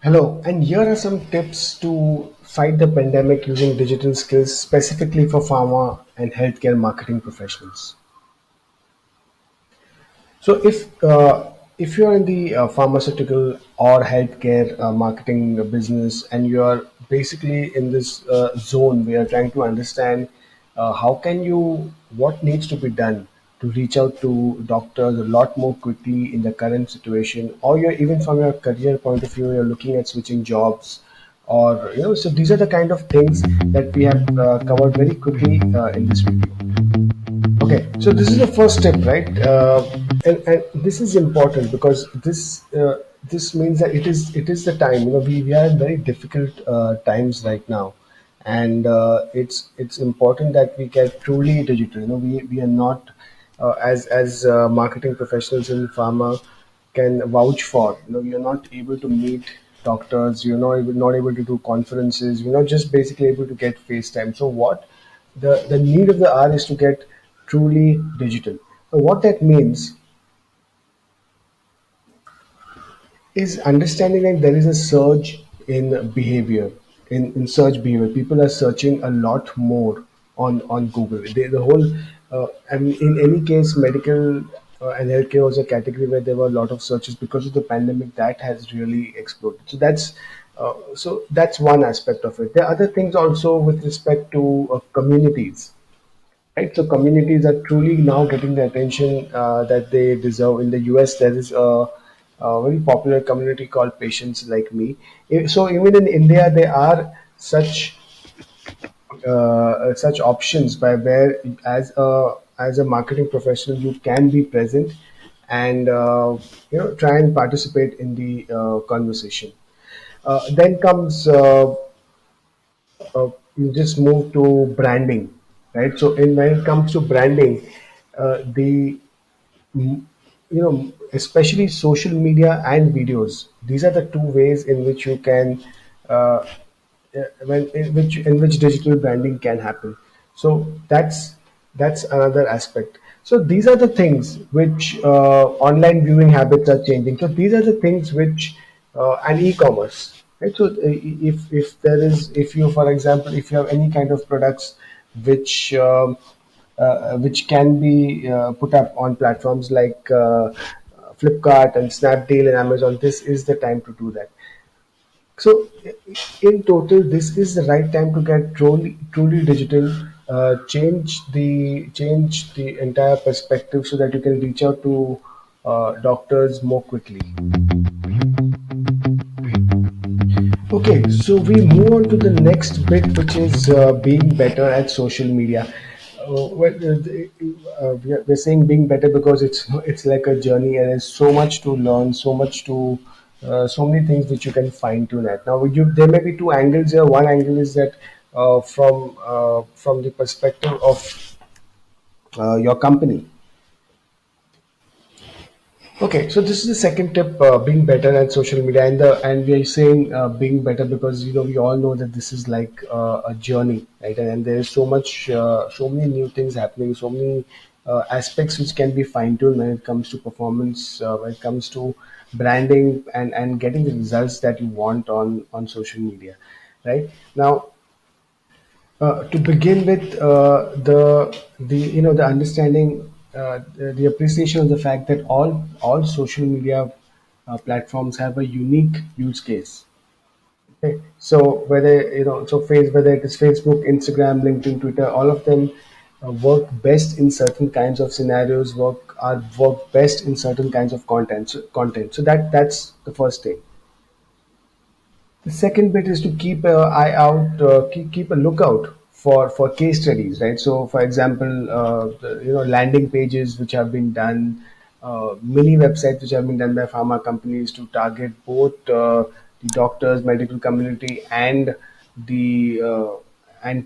Hello, and here are some tips to fight the pandemic using digital skills specifically for pharma and healthcare marketing professionals. So, if you're in the pharmaceutical or healthcare marketing business, and you're basically in this zone where you're trying to understand how can you, what needs to be done to reach out to doctors a lot more quickly in the current situation, or you're even from your career point of view, you're looking at switching jobs, or so these are the kind of things that we have covered very quickly in this video. Okay, so this is the first step, right? And this is important because this means that it is the time. We are in very difficult times right now, and it's important that we get truly digital. We are not as marketing professionals in pharma can vouch for. We are not able to meet doctors. You're not able to do conferences. We're not just basically able to get FaceTime. So what the need of the hour is to get truly digital. So what that means is understanding that there is a surge in behavior, in search behavior. People are searching a lot more on Google. The whole, and in any case, medical and healthcare was a category where there were a lot of searches because of the pandemic. That has really exploded. So that's one aspect of it. There are other things also with respect to communities. Right, so communities are truly now getting the attention that they deserve. In the US, there is a very popular community called Patients Like Me. So even in India, there are such options by where as a marketing professional you can be present and try and participate in the conversation. Then comes you just move to branding, right? So when it comes to branding, the especially social media and videos, these are the two ways in which you can uh, in which digital branding can happen. So that's another aspect. So these are the things which online viewing habits are changing. So these are the things which and e-commerce, right? So if you, for example, if you have any kind of products which can be put up on platforms like Flipkart and Snapdeal and Amazon, this is the time to do that. So, in total, this is the right time to get truly digital. Change the entire perspective so that you can reach out to doctors more quickly. Okay, so we move on to the next bit, which is being better at social media. We're saying being better because it's like a journey, and there's so much to learn, so many things which you can fine tune at. Now, there may be two angles here. One angle is that from the perspective of your company. Okay, so this is the second tip, being better at social media, and we are saying being better because we all know that this is like a journey, right? And there is so many new things happening, so many aspects which can be fine tuned when it comes to performance, when it comes to branding, and getting the results that you want on social media, right? Now, to begin with, the understanding, the appreciation of the fact that all social media platforms have a unique use case. Okay, so whether it is Facebook, Instagram, LinkedIn, Twitter, all of them work best in certain kinds of scenarios. Work best in certain kinds of content. So that's the first thing. The second bit is to keep an eye out, keep a lookout for case studies, right? So, for example, landing pages which have been done, mini websites which have been done by pharma companies to target both the doctors, medical community, and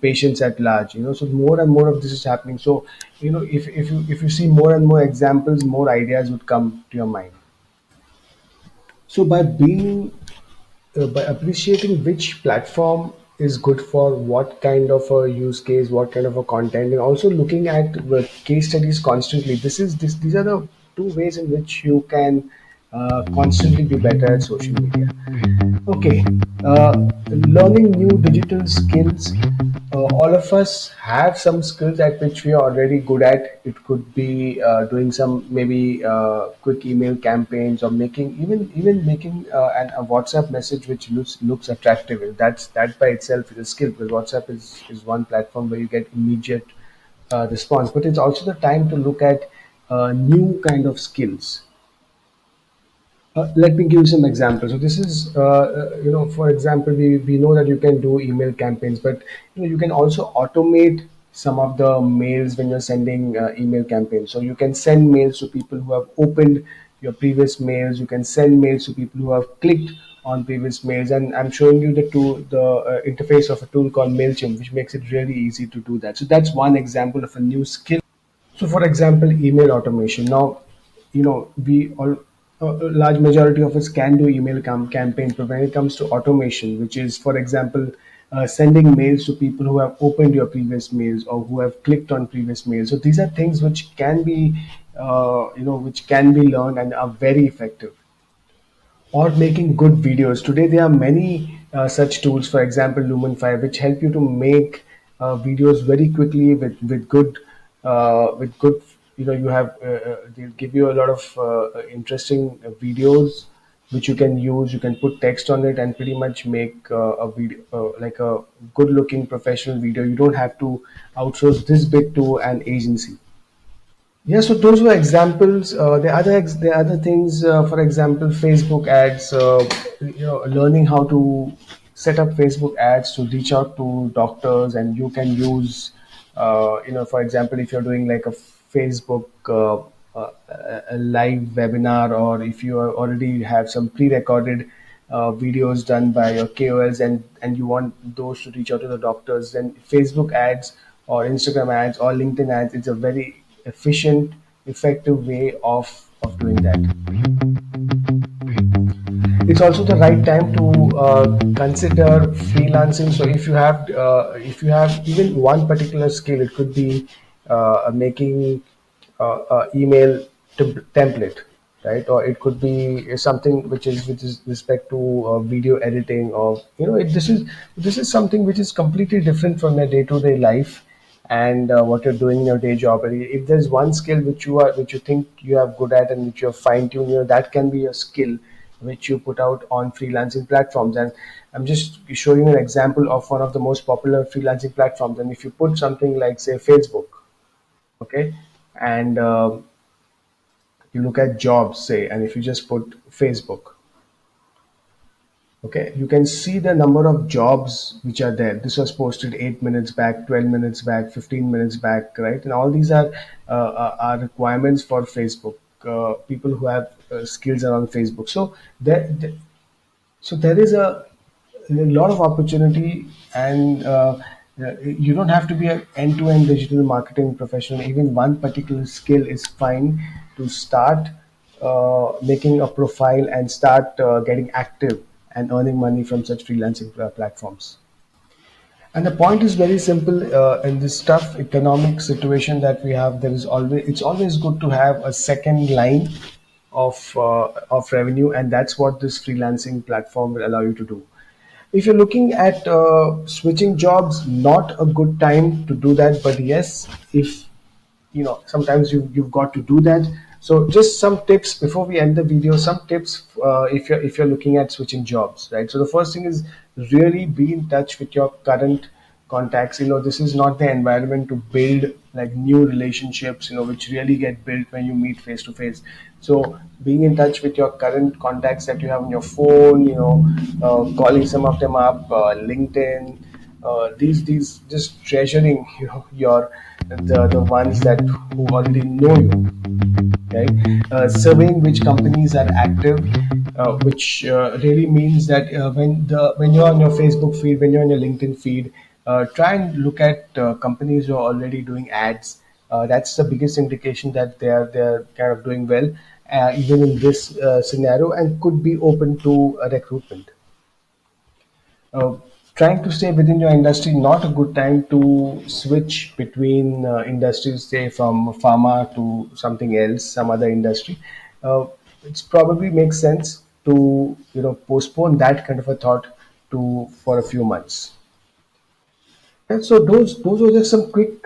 patients at large. So more and more of this is happening. So, if you see more and more examples, more ideas would come to your mind. So by appreciating which platform is good for what kind of a use case, what kind of a content, and also looking at the case studies constantly. These are the two ways in which you can constantly be better at social media. Okay, learning new digital skills. All of us have some skills at which we are already good at. It could be doing some maybe quick email campaigns, or making even making a WhatsApp message which looks attractive. That by itself is a skill, because WhatsApp is one platform where you get immediate response. But it's also the time to look at new kind of skills. Let me give you some examples. So this is, for example, we know that you can do email campaigns, but you can also automate some of the mails when you're sending email campaigns. So you can send mails to people who have opened your previous mails. You can send mails to people who have clicked on previous mails. And I'm showing you the interface of a tool called Mailchimp, which makes it really easy to do that. So that's one example of a new skill. So, for example, email automation. Now, we all a large majority of us can do email campaigns, but when it comes to automation, which is, for example, sending mails to people who have opened your previous mails or who have clicked on previous mails. So these are things which can be, which can be learned and are very effective. Or making good videos. Today, there are many such tools, for example, Lumen 5, which help you to make videos very quickly with good, you have, they'll give you a lot of interesting videos which you can use. You can put text on it and pretty much make a video, like a good looking professional video. You don't have to outsource this bit to an agency. Yeah, so those were examples. The other things, for example, Facebook ads. Learning how to set up Facebook ads to reach out to doctors, and you can use, for example, if you're doing like a Facebook a live webinar, or if you already have some pre-recorded videos done by your KOLs, and you want those to reach out to the doctors, then Facebook ads or Instagram ads or LinkedIn ads, it's a very efficient, effective way of doing that. It's also the right time to consider freelancing. So if you have even one particular skill, it could be making email template, right? Or it could be something which is respect to video editing, or this is something which is completely different from your day-to-day life, and what you're doing in your day job. And if there's one skill which you think you are good at and which you're fine-tuned, that can be a skill which you put out on freelancing platforms. And I'm just showing you an example of one of the most popular freelancing platforms. And if you put something like, say, Facebook, okay, and you look at jobs, say, and if you just put Facebook, okay, you can see the number of jobs which are there. This was posted 8 minutes back, 12 minutes back, 15 minutes back, right? And all these are requirements for Facebook, people who have skills around Facebook. So there is a lot of opportunity, and you don't have to be an end-to-end digital marketing professional. Even one particular skill is fine to start making a profile and start getting active and earning money from such freelancing platforms. And the point is very simple. In this tough economic situation that we have, it's always good to have a second line of revenue, and that's what this freelancing platform will allow you to do. If you're looking at switching jobs, not a good time to do that. But yes, if sometimes you've got to do that. So just some tips before we end the video. Some tips if you're looking at switching jobs, right? So the first thing is, really be in touch with your current contacts. This is not the environment to build like new relationships, which really get built when you meet face to face. So being in touch with your current contacts that you have on your phone, calling some of them up, LinkedIn, these just treasuring, your the ones that who already know you, right? Surveying which companies are active, which really means that when you're on your Facebook feed, when you're on your LinkedIn feed, try and look at companies who are already doing ads. That's the biggest indication that they're kind of doing well, even in this scenario, and could be open to recruitment. uh, Trying to stay within your industry, not a good time to switch between industries, say from pharma to something else, some other industry. uh, it's probably makes sense to postpone that kind of a thought to for a few months. And so those were just some quick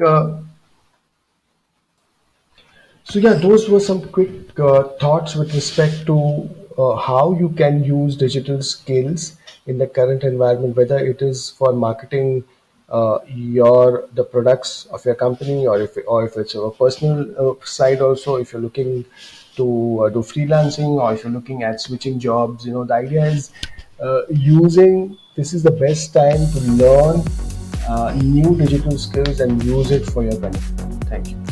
So yeah, those were some quick thoughts with respect to how you can use digital skills in the current environment, whether it is for marketing your the products of your company, or if it's a personal side also. If you're looking to do freelancing, or if you're looking at switching jobs, the idea is using this is the best time to learn new digital skills and use it for your benefit. Thank you.